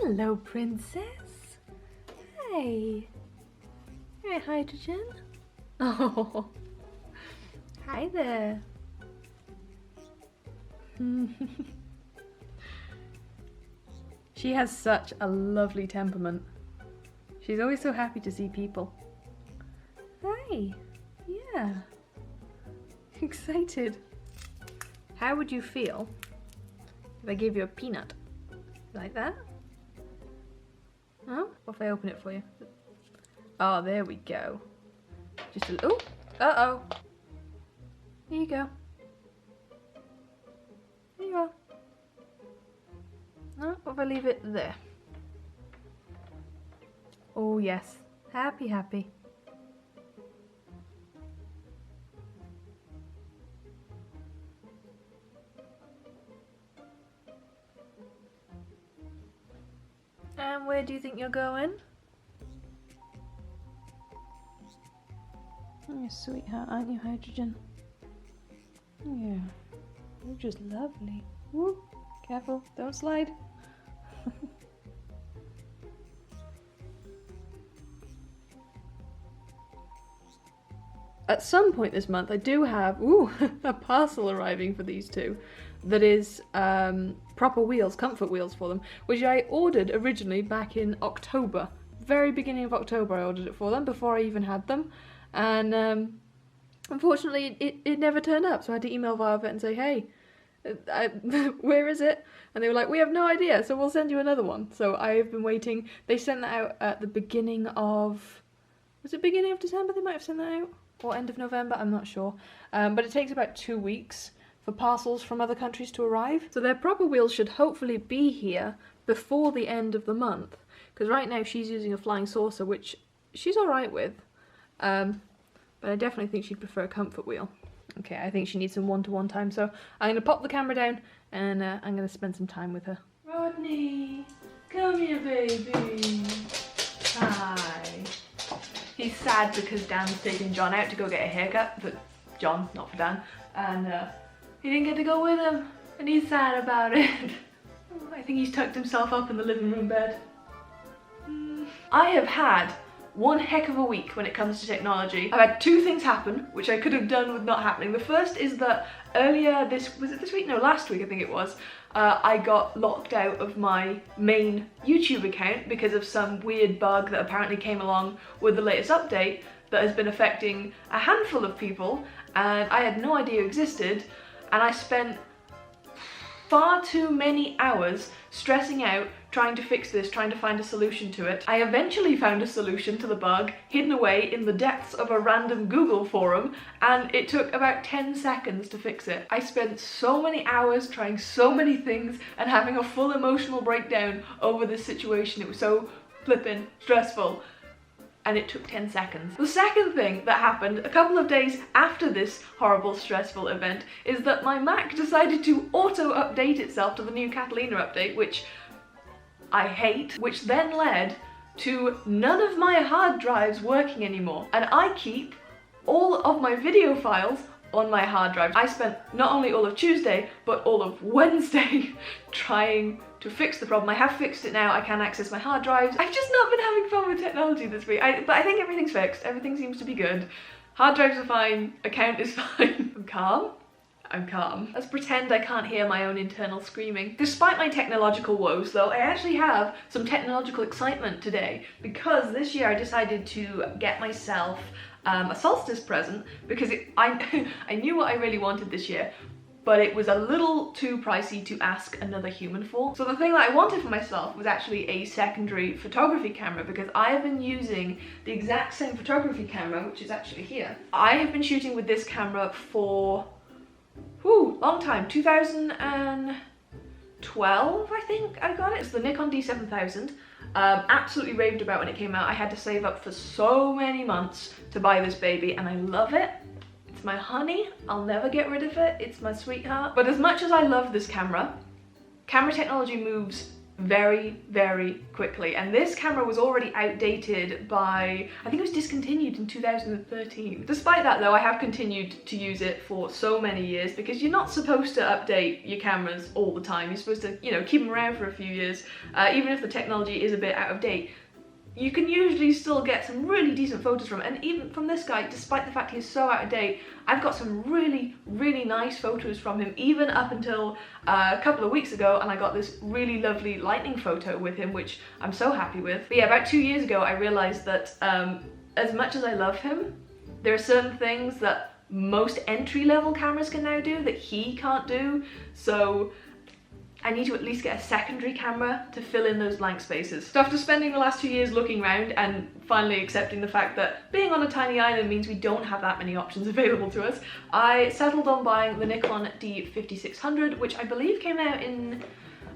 Hello, princess. Hey. Hey, Hydrogen. Oh. Hi there. She has such a lovely temperament. She's always so happy to see people. Hi. Yeah. Excited. How would you feel if I gave you a peanut? Like that? Oh, what if I open it for you? Oh, there we go. Just a little. Oh, uh-oh. Here you go. There you are. Oh, what if I leave it there? Oh, yes. Happy, happy. And where do you think you're going? You're a sweetheart, aren't you, Hydrogen? Yeah. You're just lovely. Woo! Careful, don't slide. At some point this month, I do have a parcel arriving for these two that is proper wheels, comfort wheels for them, which I ordered originally back in October. Very beginning of October I ordered it for them, before I even had them. And unfortunately it never turned up, so I had to email Violet and say, hey, where is it? And they were like, we have no idea, so we'll send you another one. So I have been waiting. They sent that out at the beginning of... Was it beginning of December they might have sent that out? Or end of November, I'm not sure. But it takes about 2 weeks for parcels from other countries to arrive. So their proper wheels should hopefully be here before the end of the month. Because right now she's using a flying saucer, which she's alright with. But I definitely think she'd prefer a comfort wheel. Okay, I think she needs some one-to-one time, so I'm going to pop the camera down and I'm going to spend some time with her. Rodney, come here, baby. Hi. He's sad because Dan's taking John out to go get a haircut, but John, not for Dan, and he didn't get to go with him, and he's sad about it. I think he's tucked himself up in the living room bed. I have had one heck of a week when it comes to technology. I've had two things happen, which I could have done with not happening. The first is that earlier was it this week? No, last week I think it was. I got locked out of my main YouTube account because of some weird bug that apparently came along with the latest update that has been affecting a handful of people, and I had no idea existed, and I spent far too many hours stressing out trying to fix this, trying to find a solution to it. I eventually found a solution to the bug hidden away in the depths of a random Google forum, and it took about 10 seconds to fix it. I spent so many hours trying so many things and having a full emotional breakdown over this situation. It was so flippin' stressful. And it took 10 seconds. The second thing that happened a couple of days after this horrible, stressful event is that my Mac decided to auto-update itself to the new Catalina update, which I hate, which then led to none of my hard drives working anymore. And I keep all of my video files on my hard drive. I spent not only all of Tuesday, but all of Wednesday trying to fix the problem. I have fixed it now, I can access my hard drives. I've just not been having fun with technology this week, but I think everything's fixed, everything seems to be good. Hard drives are fine, account is fine. I'm calm. I'm calm. Let's pretend I can't hear my own internal screaming. Despite my technological woes though, I actually have some technological excitement today, because this year I decided to get myself a solstice present, because I knew what I really wanted this year, but it was a little too pricey to ask another human for. So the thing that I wanted for myself was actually a secondary photography camera, because I have been using the exact same photography camera, which is actually here. I have been shooting with this camera for long time, 2012 I think I got it. It's the Nikon D7000. Absolutely raved about when it came out. I had to save up for so many months to buy this baby, and I love it. It's my honey, I'll never get rid of it, it's my sweetheart. But as much as I love this camera, camera technology moves very, very quickly. And this camera was already outdated by, I think it was discontinued in 2013. Despite that though, I have continued to use it for so many years because you're not supposed to update your cameras all the time. You're supposed to, you know, keep them around for a few years, even if the technology is a bit out of date. You can usually still get some really decent photos from it, and even from this guy, despite the fact he's so out of date, I've got some really, really nice photos from him, even up until a couple of weeks ago, and I got this really lovely lightning photo with him, which I'm so happy with. But yeah, about 2 years ago, I realised that as much as I love him, there are certain things that most entry-level cameras can now do that he can't do, so I need to at least get a secondary camera to fill in those blank spaces. So after spending the last 2 years looking around and finally accepting the fact that being on a tiny island means we don't have that many options available to us, I settled on buying the Nikon D5600, which I believe came out in,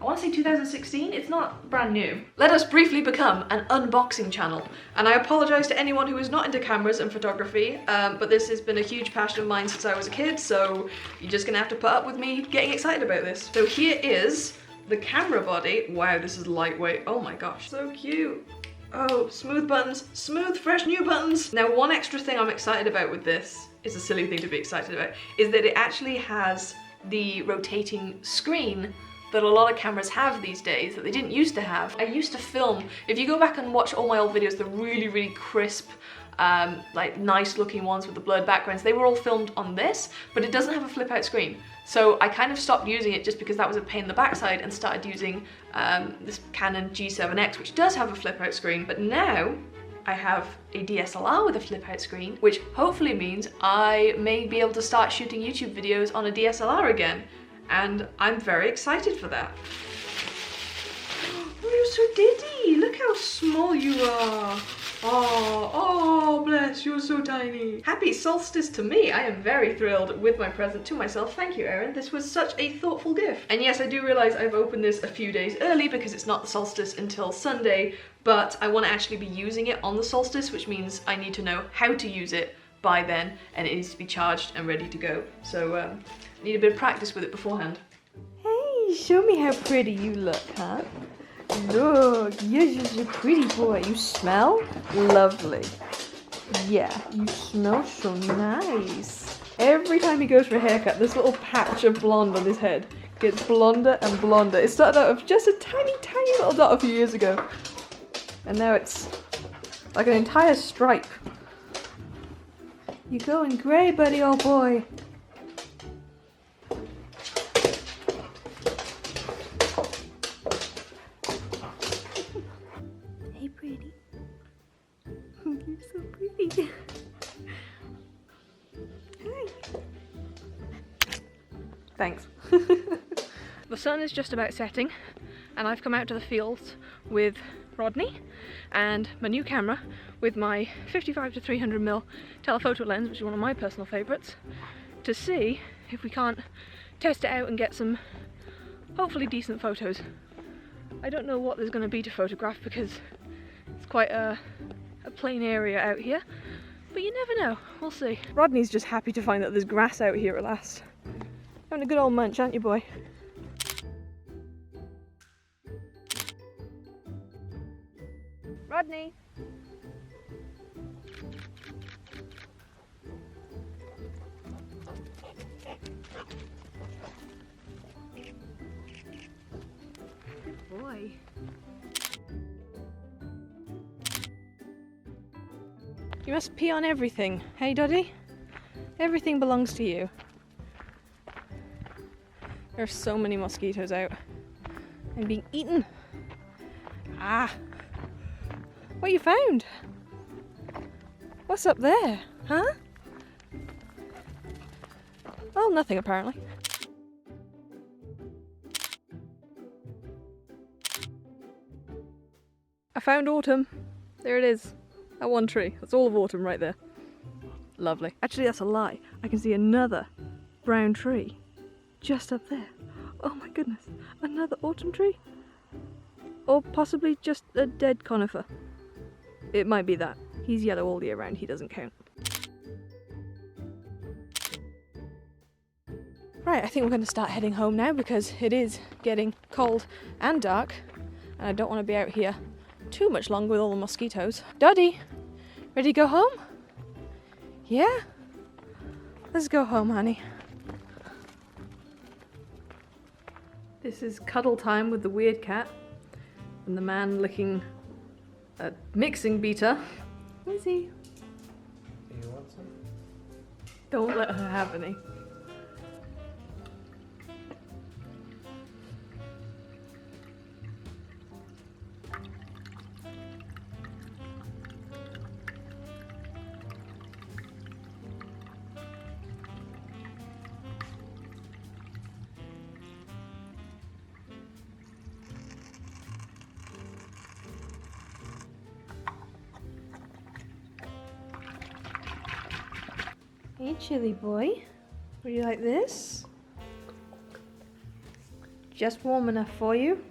I want to say 2016, it's not brand new. Let us briefly become an unboxing channel. And I apologise to anyone who is not into cameras and photography, but this has been a huge passion of mine since I was a kid, so you're just gonna have to put up with me getting excited about this. So here is the camera body. Wow, this is lightweight, oh my gosh, so cute. Oh, smooth buttons, smooth, fresh new buttons. Now one extra thing I'm excited about with this, is a silly thing to be excited about, is that it actually has the rotating screen that a lot of cameras have these days that they didn't used to have. I used to film, if you go back and watch all my old videos, the really, really crisp, like nice looking ones with the blurred backgrounds, they were all filmed on this, but it doesn't have a flip out screen. So I kind of stopped using it just because that was a pain in the backside and started using this Canon G7X, which does have a flip out screen. But now I have a DSLR with a flip out screen, which hopefully means I may be able to start shooting YouTube videos on a DSLR again. And I'm very excited for that. Oh, you're so diddy! Look how small you are! Oh, bless, you're so tiny. Happy solstice to me. I am very thrilled with my present to myself. Thank you, Erin. This was such a thoughtful gift. And yes, I do realise I've opened this a few days early because it's not the solstice until Sunday, but I want to actually be using it on the solstice, which means I need to know how to use it by then, and it needs to be charged and ready to go. So I need a bit of practice with it beforehand. Hey, show me how pretty you look, huh? Look, yes, you're a pretty boy. You smell lovely. Yeah, you smell so nice. Every time he goes for a haircut, this little patch of blonde on his head gets blonder and blonder. It started out with just a tiny, tiny little dot a few years ago, and now it's like an entire stripe. You're going grey, buddy, old boy. Hey, pretty. You're so pretty. Hi. Thanks. The sun is just about setting, and I've come out to the fields with Rodney and my new camera with my 55 to 300mm telephoto lens, which is one of my personal favourites, to see if we can't test it out and get some hopefully decent photos. I don't know what there's going to be to photograph because it's quite a plain area out here, but you never know, we'll see. Rodney's just happy to find that there's grass out here at last. Having a good old munch, aren't you, boy? Rodney! Good boy. You must pee on everything, hey Doddy? Everything belongs to you. There are so many mosquitoes out. I'm being eaten. Ah! What you found? What's up there, huh? Well, nothing apparently. I found autumn. There it is. That one tree. That's all of autumn right there. Lovely. Actually, that's a lie. I can see another brown tree just up there. Oh my goodness. Another autumn tree? Or possibly just a dead conifer. It might be that. He's yellow all year round, he doesn't count. Right, I think we're going to start heading home now because it is getting cold and dark. And I don't want to be out here too much longer with all the mosquitoes. Doddy, ready to go home? Yeah? Let's go home, honey. This is cuddle time with the weird cat. And the man licking a mixing beater. Where is he? Do you want some? Don't let her have any. Hey, chilly boy. Would you like this? Just warm enough for you.